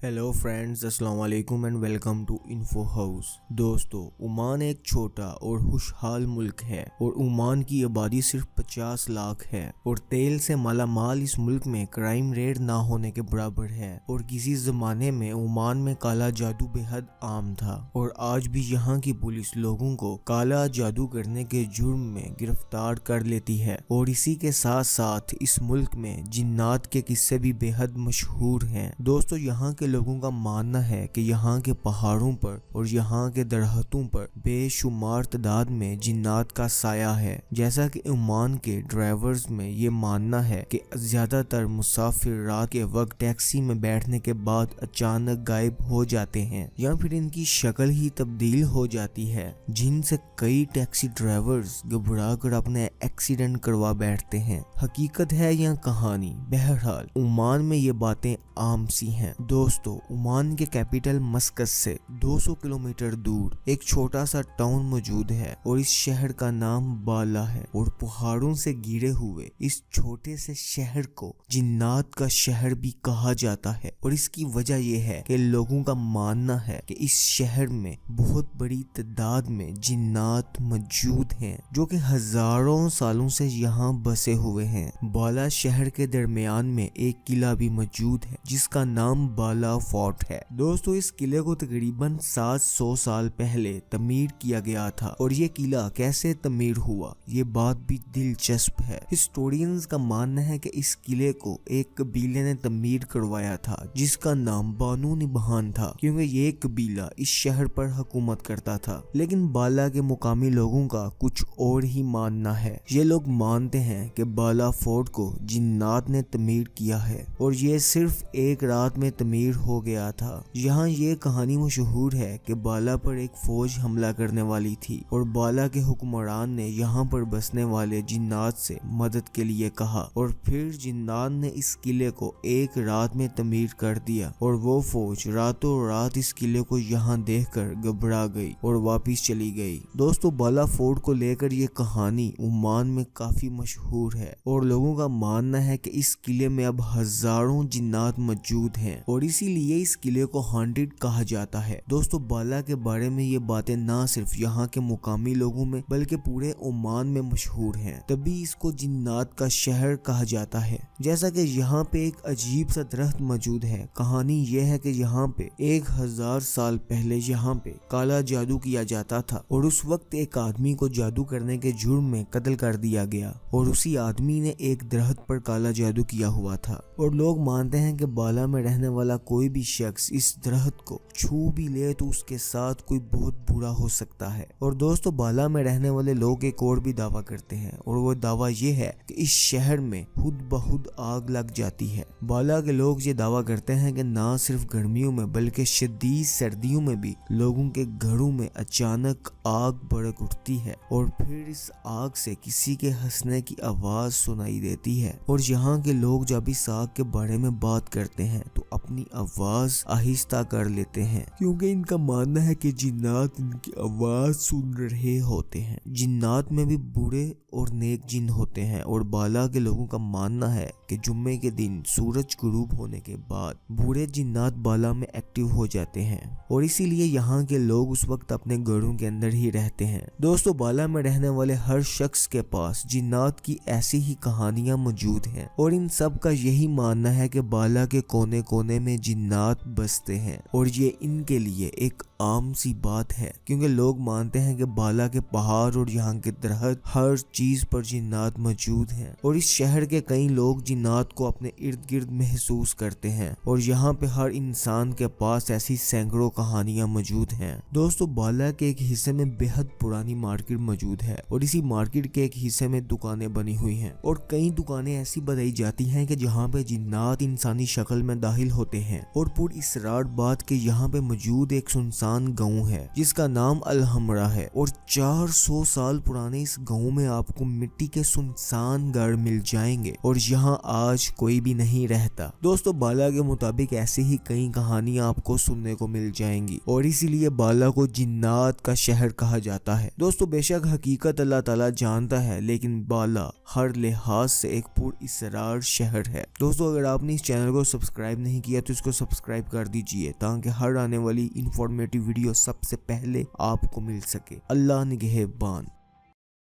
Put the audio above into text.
Hello friends, अस्सलाम वालेकुम and welcome to info house. दोस्तों, ओमान एक छोटा और खुशहाल मुल्क है और ओमान की आबादी सिर्फ 50 लाख है और तेल से मालामाल इस मुल्क में क्राइम रेट ना होने के बराबर है। और किसी जमाने में ओमान में काला जादू बेहद आम था और आज भी यहाँ की पुलिस लोगों को काला जादू करने के जुर्म में गिरफ्तार कर लेती है। और इसी के साथ साथ इस मुल्क में जिन्नात के किस्से भी बेहद मशहूर हैं। दोस्तों, यहाँ के लोगों का मानना है कि यहाँ के पहाड़ों पर और यहाँ के दरख्तों पर बेशुमार तादाद में जिन्नात का साया है। जैसा कि ओमान के ड्राइवर्स में ये मानना है कि ज्यादातर मुसाफिर रात के वक्त टैक्सी में बैठने के बाद अचानक गायब हो जाते हैं या फिर इनकी शक्ल ही तब्दील हो जाती है, जिनसे कई टैक्सी ड्राइवर्स घबरा कर अपने एक्सीडेंट करवा बैठते हैं। हकीकत है या कहानी, बहरहाल ओमान में ये बातें आम सी हैं। दोस्तों, ओमान के कैपिटल मस्कत से 200 किलोमीटर दूर एक छोटा सा टाउन मौजूद है और इस शहर का नाम बाला है। और पहाड़ों से घिरे हुए इस छोटे से शहर को जिन्नात का शहर भी कहा जाता है। और इसकी वजह यह है कि लोगों का मानना है कि इस शहर में बहुत बड़ी तादाद में जिन्नात मौजूद हैं जो कि हजारों सालों से यहाँ बसे हुए हैं। बाला शहर के दरमियान में एक किला भी मौजूद है जिसका नाम बाला फोर्ट है। दोस्तों, इस किले को तकरीबन 700 साल पहले तमीर किया गया था और ये किला कैसे तमीर हुआ ये बात भी दिलचस्प है। हिस्टोरियंस का मानना है कि इस किले को एक कबीले ने तमीर करवाया था जिसका नाम बानू निबहान था, क्योंकि ये कबीला इस शहर पर हुकूमत करता था। लेकिन बाला के मुकामी लोगों का कुछ और ही मानना है। ये लोग मानते हैं कि बाला फोर्ट को जिन्नात ने तमीर किया है और ये सिर्फ एक रात में तमीर हो गया था। यहाँ ये कहानी मशहूर है कि बाला पर एक फौज हमला करने वाली थी और बाला के हुक्मरान ने यहाँ पर बसने वाले जिन्नात से मदद के लिए कहा और फिर जिन्नात ने इस किले को एक रात में तमीर कर दिया और वो फौज रातों रात इस किले को यहाँ देखकर घबरा गई और वापिस चली गई। दोस्तों, बाला फोर्ट को लेकर ये कहानी ओमान में काफी मशहूर है और लोगों का मानना है कि इस किले में अब हजारों जिन्नात मौजूद हैं और इसीलिए इस किले को हॉन्टेड कहा जाता है। दोस्तों, बाला के बारे में ये बातें ना सिर्फ यहाँ के मुकामी लोगों में बल्कि पूरे ओमान में मशहूर हैं, तभी इसको जिन्नात का शहर कहा जाता है। जैसा कि यहाँ पे एक अजीब सा दरख्त मौजूद है। कहानी ये है कि यहाँ पे 1000 साल पहले यहाँ पे काला जादू किया जाता था और उस वक्त एक आदमी को जादू करने के जुर्म में कत्ल कर दिया गया और उसी आदमी ने एक दरख्त पर काला जादू किया हुआ था। और लोग मानते हैं कि बाला में रहने वाला कोई भी शख्स इस दरख्त को छू भी ले तो उसके साथ कोई बहुत बुरा हो सकता है। और दोस्तों, बाला में रहने वाले लोग एक और भी दावा करते हैं और वो दावा ये है कि इस शहर में खुद ब खुद आग लग जाती है। बाला के लोग ये दावा करते हैं कि ना सिर्फ गर्मियों में बल्कि शदीद सर्दियों में भी लोगों के घरों में अचानक आग भड़क उठती है और फिर इस आग से किसी के हंसने की आवाज सुनाई देती है। और यहाँ के लोग जब इस आग के बारे में बात करते हैं तो अपनी आवाज आहिस्ता कर लेते हैं, क्योंकि इनका मानना है कि जिन्नात इनकी आवाज सुन रहे होते हैं। जिन्नात में भी बुरे और नेक जिन होते हैं और बाला के लोगों का मानना है कि जुम्मे के दिन सूरज गुरूब होने के बाद बुरे जिन्नात बाला में एक्टिव हो जाते हैं और इसीलिए यहाँ के लोग उस वक्त अपने घरों के अंदर ही रहते हैं। दोस्तों, बाला में रहने वाले हर शख्स के पास जिन्नात की ऐसी ही कहानियां मौजूद हैं और इन सब का यही मानना है कि बाला के कोने कोने में जिन्नात बसते हैं और ये इनके लिए एक आम सी बात है, क्योंकि लोग मानते हैं कि बाला के पहाड़ और यहाँ के दरख्त हर चीज पर जिन्नात मौजूद हैं और इस शहर के कई लोग जिन्नात को अपने इर्द गिर्द महसूस करते हैं और यहाँ पे हर इंसान के पास ऐसी सैकड़ों कहानियां मौजूद हैं। दोस्तों, बाला के एक हिस्से में बेहद पुरानी मार्केट मौजूद है और इसी मार्केट के एक हिस्से में दुकानें बनी हुई हैं और कई दुकानें ऐसी बताई जाती हैं कि जहाँ पे जिन्नात इंसानी शक्ल में दाखिल होते हैं। और पूरी इसरार बात के यहाँ पे मौजूद एक सुनसान सुनसान गांव है जिसका नाम अलहमरा है और 400 साल पुराने इस गांव में आपको मिट्टी के सुनसान घर मिल जाएंगे और यहाँ आज कोई भी नहीं रहता। दोस्तों बाला के मुताबिक ऐसे ही कई कहानियां आपको सुनने को मिल जाएंगी और इसीलिए बाला को जिन्नात का शहर कहा जाता है। दोस्तों बेशक हकीकत अल्लाह ताला जानता है, लेकिन बाला हर लिहाज से एक पुरअसरार शहर है। दोस्तों अगर आपने इस चैनल को सब्सक्राइब नहीं किया तो इसको सब्सक्राइब कर दीजिए ताकि हर आने वाली इंफॉर्मेटिव वीडियो सबसे पहले आपको मिल सके। अल्लाह निगहबान।